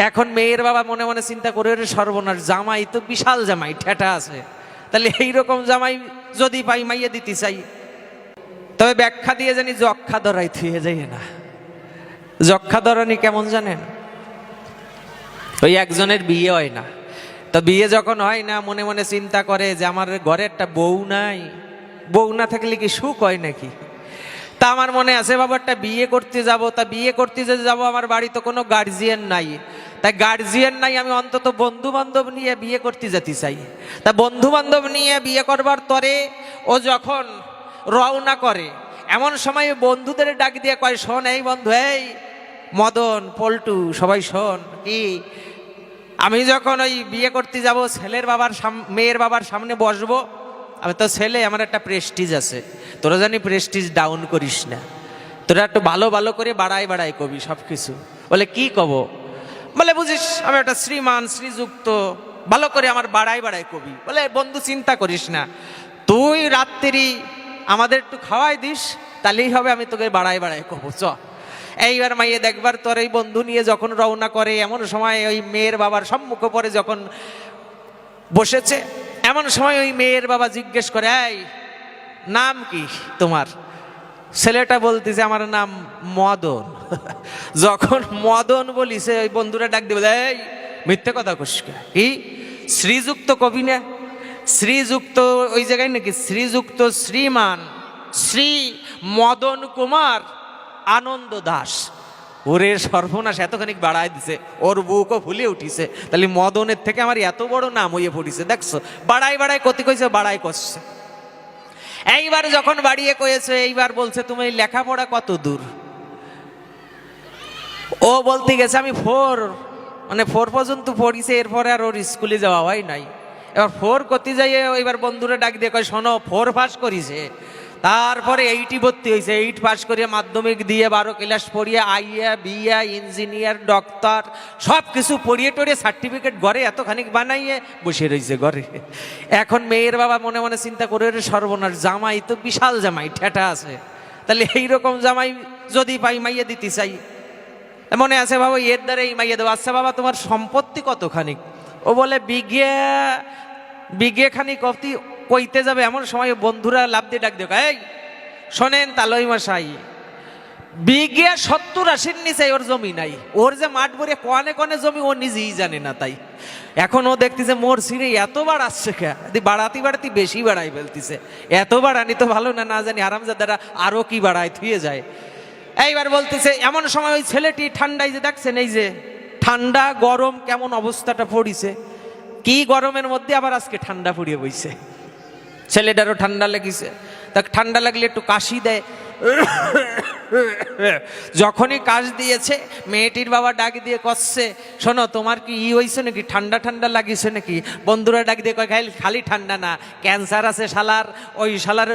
এখন মেয়ের বাবা মনে মনে চিন্তা করে, রে সর্বনাশ, জামাই তো বিশাল জামাই, ঠেটা আছে, তাহলে এইরকম জামাই যদি পাই মাইয়ে দিতে চাই। তবে ব্যাখ্যা দিয়ে জানি যক্ষা ধরাই থুয়ে যাই না। যক্ষা ধরানি কেমন জানেন? ওই একজনের বিয়ে হয় না, তো বিয়ে যখন হয় না মনে মনে চিন্তা করে যে আমার ঘরে একটা বউ নাই, বউ না থাকলে কি সুখ হয় নাকি? তা আমার মনে আছে বাবা একটা বিয়ে করতে যাব, তা বিয়ে করতে যে যাব আমার বাড়ি তো কোনো গার্জিয়ান নাই, তাই গার্জিয়ান নাই, আমি অন্তত বন্ধু বান্ধব নিয়ে বিয়ে করতে যেতে চাই। তা বন্ধু বান্ধব নিয়ে বিয়ে করবার তরে ও যখন রওনা করে, এমন সময় বন্ধুদের ডাক দিয়ে কয়, শোন এই বন্ধু, এই মদন, পল্টু, সবাই শোন, কি আমি যখন ওই বিয়ে করতে যাব ছেলের বাবার মেয়ের বাবার সামনে বসবো, আমি তো ছেলে, আমার একটা প্রেস্টিজ আছে, তোরা জানি প্রেস্টিজ ডাউন করিস না, তোরা একটু ভালো ভালো করে বাড়াই বাড়াই কবি সব কিছু। বলে কি কব? বলে বুঝিস আমি একটা শ্রীমান শ্রীযুক্ত, ভালো করে আমার বাড়াই বাড়াই কবি। বলে বন্ধু চিন্তা করিস না, তুই রাত্রি আমাদের একটু খাওয়াই দিস, তাহলেই হবে, আমি তোকে বাড়াই বাড়াই কব, চ। এইবার মাইয়ে দেখবার তোর এই বন্ধু নিয়ে যখন রওনা করে, এমন সময় ওই মেয়ের বাবার সম্মুখে পরে যখন বসেছে, এমন সময় ওই মেয়ের বাবা জিজ্ঞেস করে, এই নাম কি তোমার? ছেলেটা বলতেছে আমার নাম মদন। যখন মদন বলিছে, ওই বন্ধুরা ডাক দিবে, এই মিথ্যে কথা কইছিস, কি শ্রীযুক্ত কবি না? শ্রীযুক্ত ওই জায়গায় নাকি শ্রীযুক্ত শ্রীমান শ্রী মদন কুমার আনন্দ দাস। ওরে সর্বনাশ, এতখানি বাড়াই দিছে, ওর বুকও ফুলে উঠিছে, তাহলে মদনের থেকে আমার এত বড় নাম হইয়ে পড়িছে, দেখছো? বাড়াই বাড়াই কতি কইছে, বাড়াই করছে। এইবার যখন বাড়িয়ে কয়েছে, এইবার বলছে তুমি লেখাপড়া কত দূর? ও বলতে গেছে আমি ফোর পর্যন্ত পড়িছে, এরপরে আর ওর স্কুলে যাওয়া হয় নাই। এবার ফোর করতে যাইয়ে এবার বন্ধুরা ডাক দিয়ে কয়, শোনো, ফোর পাস করিছে, তারপরে 80 ভর্তি হয়েছে, 8 পাস করিয়ে মাধ্যমিক দিয়ে 12 ক্লাস পড়িয়ে আইয়া বিয়া ইঞ্জিনিয়ার ডক্টর সব কিছু পড়িয়ে টড়িয়ে সার্টিফিকেট ঘরে এতখানি বানাইয়ে বসে রয়েছে ঘরে। এখন মেয়ের বাবা মনে মনে চিন্তা করে, রে সর্বনাশ, জামাই তো বিশাল জামাই, ঠেটা আছে, তাহলে এইরকম জামাই যদি পাই মাইয়ে দিতে চাই। মনে আছে বাবা এর দ্বারা এই মাইয়ে দেবো। আচ্ছা বাবা তোমার সম্পত্তি কতখানি? ও বলে বিঘে খানিক অতি কইতে যাবে, এমন সময় বন্ধুরা লাভ দিয়ে ডাক দেখ, এই শোনেন তালই মশাই, বিঘে 70-80 নিচে ওর জমি নাই, ওর যে মাঠ ভরে কনে কনে জমি ও নিজেই জানে না। তাই এখন ও দেখতেছে মোর সিঁড়ি এত বাড়াচ্ছে, বাড়াতে বাড়াতে বেশি বাড়াই ফেলতেছে, এত বাড়ানি তো ভালো না, না জানি আরামজাদারা আরো কি বাড়ায় থুয়ে যায়। এইবার বলতেছে, এমন সময় ওই ছেলেটি ঠান্ডায় যে দেখছেন, এই যে ঠান্ডা গরম কেমন অবস্থাটা পড়িছে, কি গরমের মধ্যে আবার আজকে ঠান্ডা পড়িয়ে বইছে, ছেলেটারও ঠান্ডা লেগেছে। তাকে ঠান্ডা লাগলে একটু কাশি দেয়, যখনই কাশ দিয়েছে মেয়েটির বাবা ডাক দিয়ে কষছে, শোনো তোমার কি হয়েছে নাকি, ঠান্ডা ঠান্ডা লাগিয়েছে নাকি? বন্ধুরা ডাক দিয়ে কয়, খালি ঠান্ডা না, ক্যান্সার আছে শালার, ওই শালার